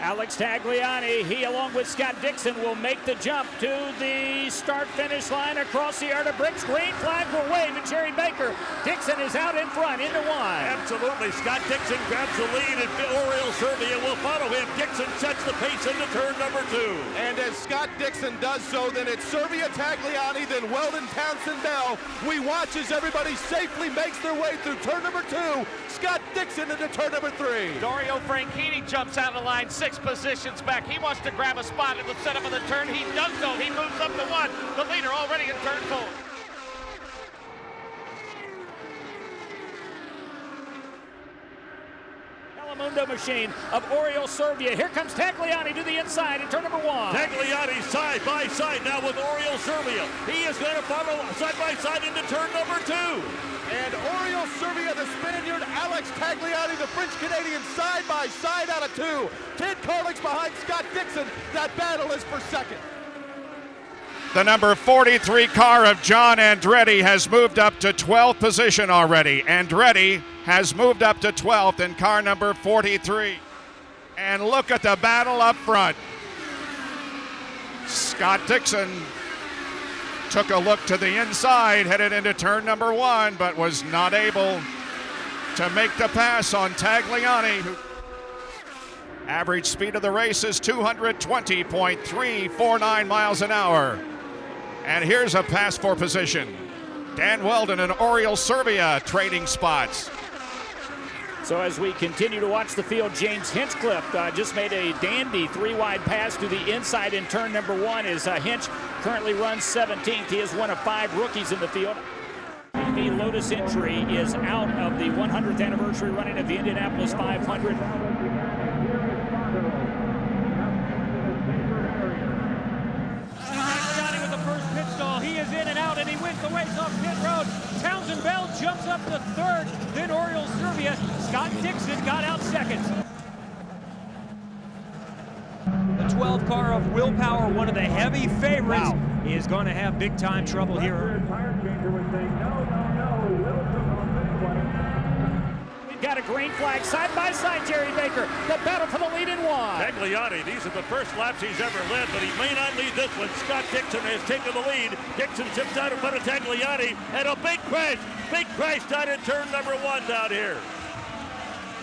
Alex Tagliani, he along with Scott Dixon will make the jump to the start-finish line across the yard of bricks. Green flag will wave at Jerry Baker. Dixon is out in front into one. Absolutely. Scott Dixon grabs the lead and Oriole Serbia will follow him. Dixon sets the pace into turn number 2. And as Scott Dixon does so, then it's Serbia Tagliani, then Weldon Townsend Bell. We watch as everybody safely makes their way through turn number 2. Scott Dixon into turn number 3. Dario Franchitti jumps out of the line 6 positions back. He wants to grab a spot at the setup of the turn. He does so. He moves up to 1. The leader already in turn 4. Telemundo machine of Oriole Serbia. Here comes Tagliani to the inside in turn number 1. Tagliani side by side now with Oriole Serbia. He is going to follow side by side into turn number 2. And Oriole Serbia, the Spaniard, Alex Tagliani, the French-Canadian, side by side out of 2. 10 car lengths behind Scott Dixon. That battle is for second. The number 43 car of John Andretti has moved up to 12th position already. Andretti has moved up to 12th in car number 43. And look at the battle up front. Scott Dixon took a look to the inside, headed into turn number 1, but was not able to make the pass on Tagliani. Average speed of the race is 220.349 miles an hour. And here's a pass for position. Dan Weldon and Oriole Serbia trading spots. So as we continue to watch the field, James Hinchcliffe just made a dandy 3-wide pass to the inside in turn number 1 as Hinch currently runs 17th. He is one of 5 rookies in the field. The Lotus entry is out of the 100th anniversary running of the Indianapolis 500. He is in and out, and he wins the race off pit road. Townsend Bell jumps up to 3rd, then Oriole Serbia. Scott Dixon got out 2nd. The 12 car of Willpower, one of the heavy favorites, is going to have big time trouble here. Got a green flag side by side, Jerry Baker. The battle for the lead in 1. Tagliani, these are the first laps he's ever led, but he may not lead this one. Scott Dixon has taken the lead. Dixon tips out in front of Tagliani, and a big crash down in turn number 1 down here.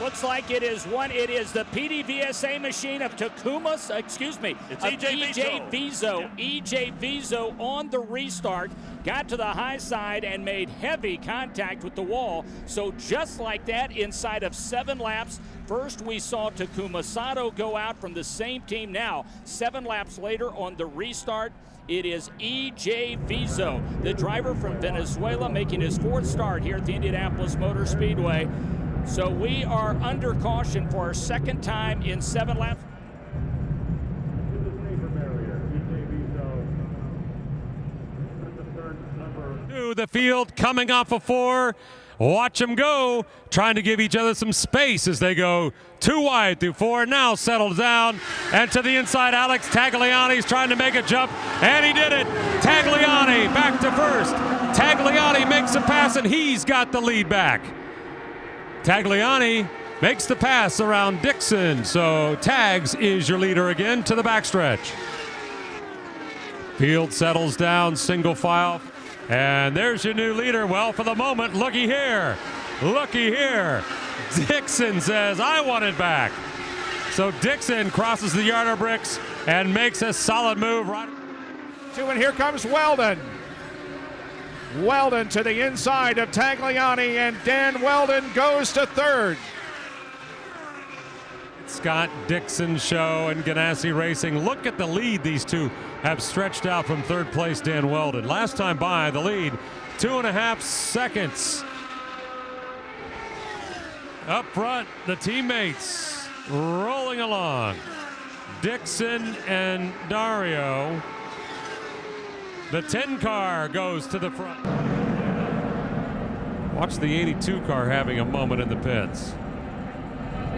Looks like it is the PDVSA machine of It's EJ Viso. Yeah. EJ Viso on the restart, got to the high side and made heavy contact with the wall. So just like that, inside of 7 laps, first we saw Takuma Sato go out from the same team. Now, 7 laps later on the restart, it is EJ Viso, the driver from Venezuela, making his 4th start here at the Indianapolis Motor Speedway. So we are under caution for our 2nd time in 7 laps. To the field, coming off of 4. Watch them go, trying to give each other some space as they go 2 wide through 4. Now settles down, and to the inside, Alex Tagliani's trying to make a jump, and he did it. Tagliani back to 1st. Tagliani makes a pass, and he's got the lead back. Tagliani makes the pass around Dixon, so Tags is your leader again to the backstretch. Field settles down, single file, and there's your new leader. Well, for the moment, looky here. Dixon says, I want it back. So Dixon crosses the yard of bricks and makes a solid move. Right. And here comes Weldon. Weldon to the inside of Tagliani, and Dan Weldon goes to 3rd. Scott Dixon Show and Ganassi Racing. Look at the lead these two have stretched out from 3rd place, Dan Weldon. Last time by, the lead, 2.5 seconds. Up front, the teammates rolling along. Dixon and Dario. The 10 car goes to the front. Watch the 82 car having a moment in the pits.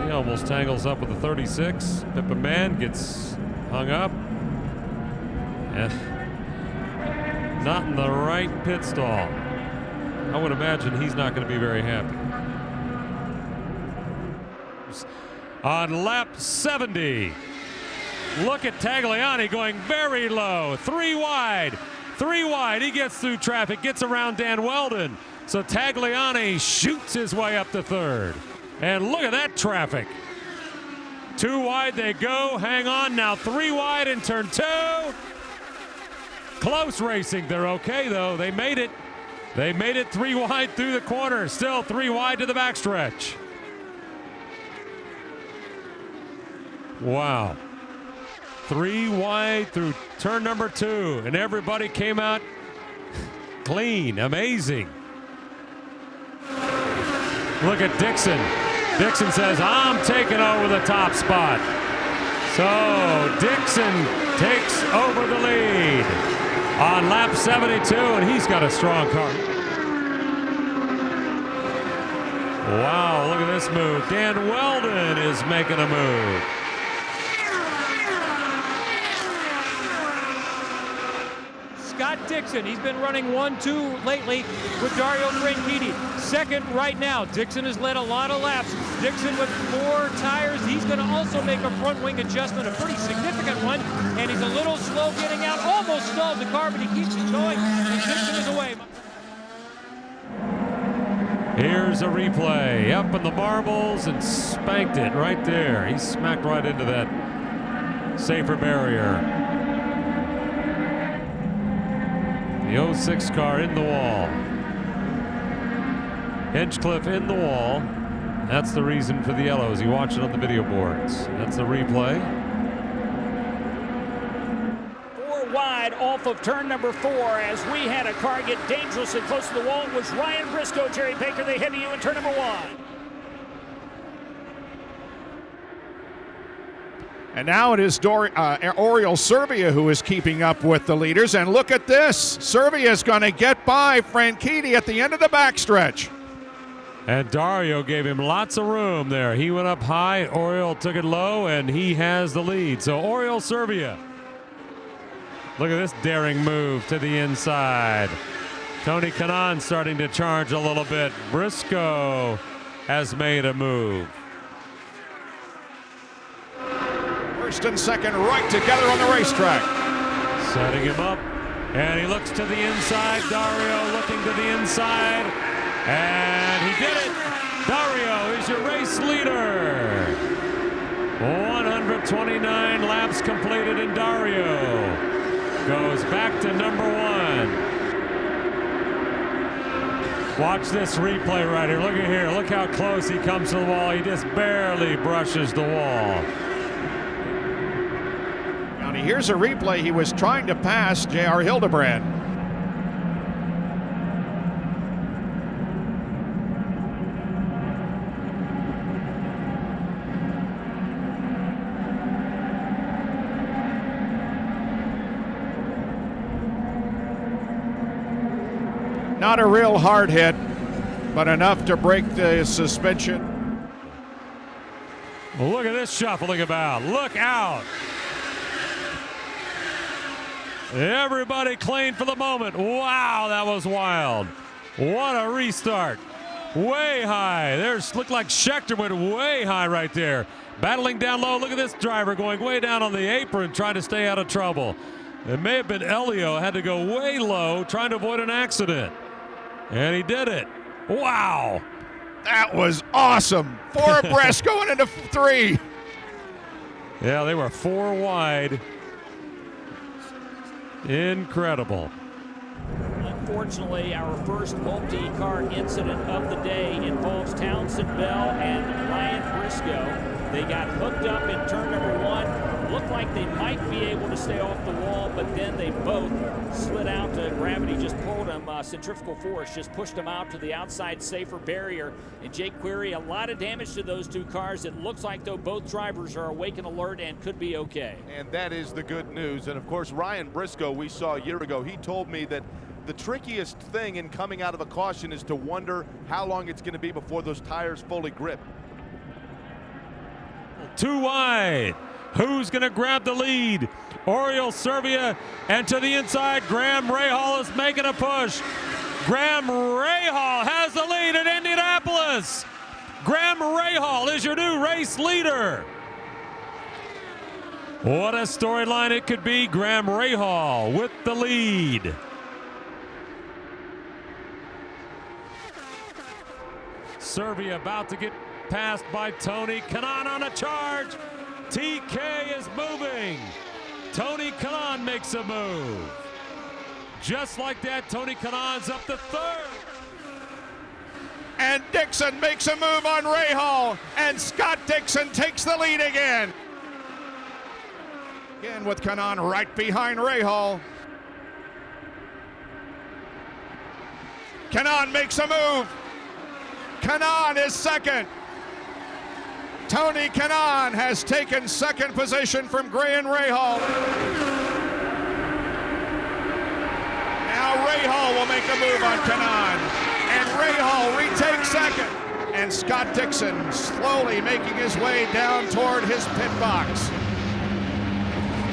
He almost tangles up with the 36. Pippa Man gets hung up. And not in the right pit stall. I would imagine he's not going to be very happy. on lap 70. Look at Tagliani going very low. 3 wide. 3 wide. He gets through traffic, gets around Dan Weldon. So Tagliani shoots his way up to third. And look at that traffic. 2 wide they go. Hang on. Now 3 wide in turn 2. Close racing. They're okay, though. They made it. They made it 3 wide through the corner. Still 3 wide to the backstretch. Wow. 3 wide through turn number 2. And everybody came out clean. Amazing. Look at Dixon. Dixon says, I'm taking over the top spot. So Dixon takes over the lead on lap 72, and he's got a strong car. Wow, look at this move. Dan Weldon is making a move. Scott Dixon, he's been running 1-2 lately with Dario Franchitti. Second right now. Dixon has led a lot of laps. Dixon with 4 tires. He's going to also make a front wing adjustment, a pretty significant one. And he's a little slow getting out. Almost stalled the car, but he keeps it going. And Dixon is away. Here's a replay. Up in the marbles and spanked it right there. He smacked right into that safer barrier. The 06 car in the wall. Hinchcliffe in the wall. That's the reason for the yellows. You watch it on the video boards. That's the replay. 4 wide off of turn number 4 as we had a car get dangerously close to the wall. It was Ryan Briscoe, Jerry Baker. They head to you in turn number 1. And now it is Oriol Serbia who is keeping up with the leaders. And look at this. Serbia is going to get by Franchitti at the end of the backstretch. And Dario gave him lots of room there. He went up high. Oriol took it low, and he has the lead. So Oriol Serbia. Look at this daring move to the inside. Tony Kanaan starting to charge a little bit. Briscoe has made a move. First and second right together on the racetrack. Setting him up, and he looks to the inside. Dario looking to the inside, and he did it. Dario is your race leader. 129 laps completed, and Dario goes back to number 1. Watch this replay right here. Look at here. Look how close he comes to the wall. He just barely brushes the wall. Here's a replay. He was trying to pass J.R. Hildebrand. Not a real hard hit, but enough to break the suspension. Well, look at this shuffling about. Look out. Everybody clean for the moment. Wow, that was wild. What a restart. Way high. Looked like Schechter went way high right there. Battling down low. Look at this driver going way down on the apron trying to stay out of trouble. It may have been Elio. Had to go way low trying to avoid an accident. And he did it. Wow. That was awesome. 4 abreast going into 3. Yeah, they were 4 wide. Incredible. Unfortunately, our first multi-car incident of the day involves Townsend Bell and Ryan Briscoe. They got hooked up in turn number 1. Looked like they might be able to stay off the wall, but then they both slid out. Gravity just pulled them. Centrifugal force just pushed them out to the outside safer barrier. And Jake Query, a lot of damage to those 2 cars. It looks like, though, both drivers are awake and alert and could be okay. And that is the good news. And, of course, Ryan Briscoe, we saw a year ago, he told me that the trickiest thing in coming out of a caution is to wonder how long it's going to be before those tires fully grip. 2 wide. Who's going to grab the lead? Oriol Serbia, and to the inside, Graham Rahal is making a push. Graham Rahal has the lead at Indianapolis. Graham Rahal is your new race leader. What a storyline it could be. Graham Rahal with the lead. Serbia about to get passed by Tony Kanaan on a charge. TK is moving. Tony Kanaan makes a move. Just like that, Tony Kanaan's up to third. And Dixon makes a move on Rahal, and Scott Dixon takes the lead again. Again with Kanaan right behind Rahal. Kanaan makes a move. Kanaan is second. Tony Kanaan has taken second position from Graham Rahal. Now Rahal will make a move on Kanaan, and Rahal retakes second. And Scott Dixon slowly making his way down toward his pit box.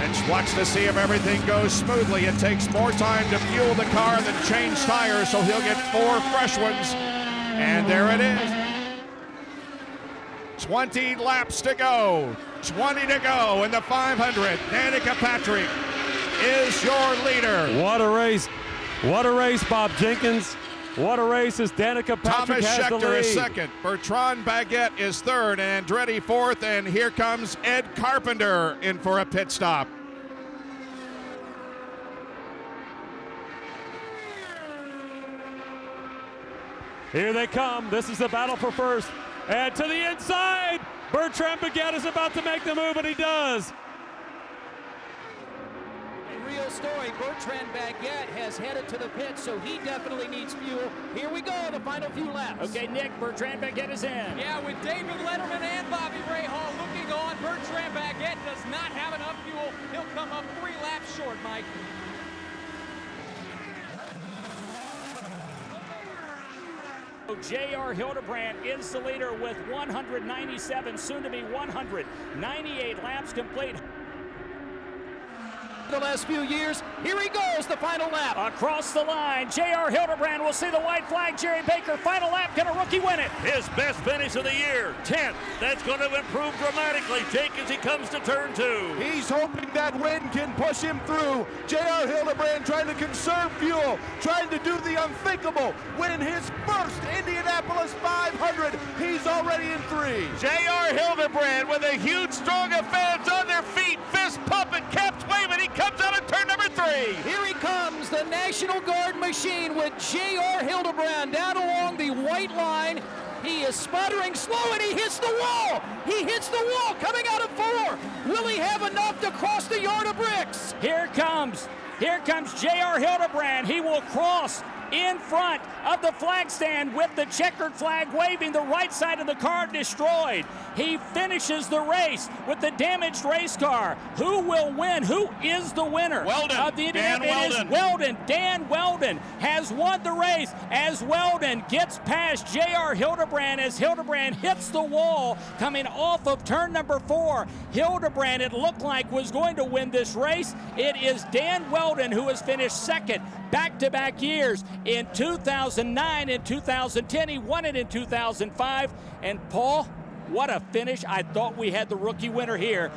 And watch to see if everything goes smoothly. It takes more time to fuel the car than change tires, so he'll get 4 fresh ones. And there it is. 20 laps to go. 20 to go in the 500. Danica Patrick is your leader. What a race. What a race, Bob Jenkins. What a race as Danica Patrick Thomas has the Schechter lead. is second. Bertrand Baguette is third. And Andretti fourth. And here comes Ed Carpenter in for a pit stop. Here they come. This is the battle for first. And to the inside, Bertrand Baguette is about to make the move, and he does. A real story. Bertrand Baguette has headed to the pit, so he definitely needs fuel. Here we go, the final few laps. Okay, Nick, Bertrand Baguette is in. Yeah, with David Letterman and Bobby Rahal looking on, Bertrand Baguette does not have enough fuel. He'll come up 3 laps short, Mike. J.R. Hildebrand is the leader with 197, soon to be 198 laps complete. The last few years, here he goes, the final lap. Across the line, J.R. Hildebrand will see the white flag. Jerry Baker, final lap, can a rookie win it? His best finish of the year, 10th. That's going to improve dramatically, Jake, as he comes to turn 2. He's hoping that wind can push him through. J.R. Hildebrand trying to conserve fuel, trying to do the unthinkable. Win his first Indianapolis 500. He's already in 3. J.R. Hildebrand with a huge strong of fans on their feet, fist pumping, caps waving. He comes out of turn number 3. Here he comes, the National Guard machine with J.R. Hildebrand down along the white line. He is sputtering slow, and he hits the wall. He hits the wall coming out of 4. Will he have enough to cross the yard of bricks? Here comes J.R. Hildebrand. He will cross in front of the flag stand with the checkered flag waving, the right side of the car destroyed. He finishes the race with the damaged race car. Who will win? Who is the winner? Weldon. Of the Dan It is Weldon. Dan Weldon has won the race as Weldon gets past J.R. Hildebrand as Hildebrand hits the wall coming off of turn number 4. Hildebrand, it looked like, was going to win this race. It is Dan Weldon who has finished second back-to-back years. In 2009 and 2010, he won it in 2005. And Paul, what a finish. I thought we had the rookie winner here.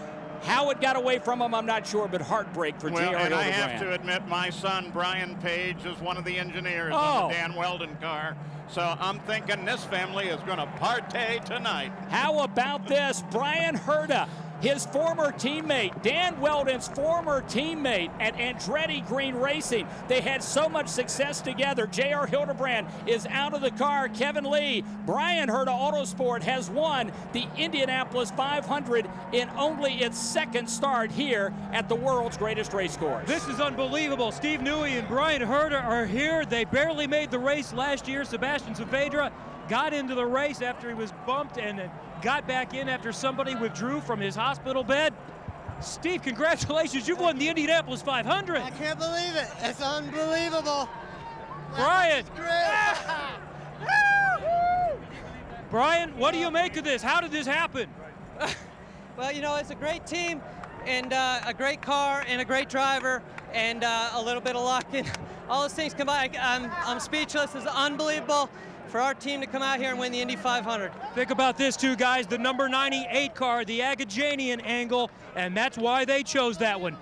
How it got away from him, I'm not sure, but heartbreak for J.R. Well, and I Hildebrand. have to admit, my son, Brian Page, is one of the engineers on the Dan Weldon car. So I'm thinking this family is going to partay tonight. How about this? Brian Herta, his former teammate, Dan Weldon's former teammate at Andretti Green Racing. They had so much success together. J.R. Hildebrand is out of the car. Kevin Lee, Brian Herta Autosport has won the Indianapolis 500 in only its second start here at the world's greatest race course. This is unbelievable. Steve Newey and Brian Herta are here. They barely made the race last year. Sebastian Saavedra got into the race after he was bumped and got back in after somebody withdrew from his hospital bed. Steve, congratulations. You've won the Indianapolis 500. I can't believe it. It's unbelievable. Brian. Great. Brian, what do you make of this? How did this happen? Well, you know, it's a great team and a great car and a great driver and a little bit of luck and all those things combined. I'm speechless. It's unbelievable. for our team to come out here and win the Indy 500. Think about this too, guys. The number 98 car, the Agajanian angle, and that's why they chose that one.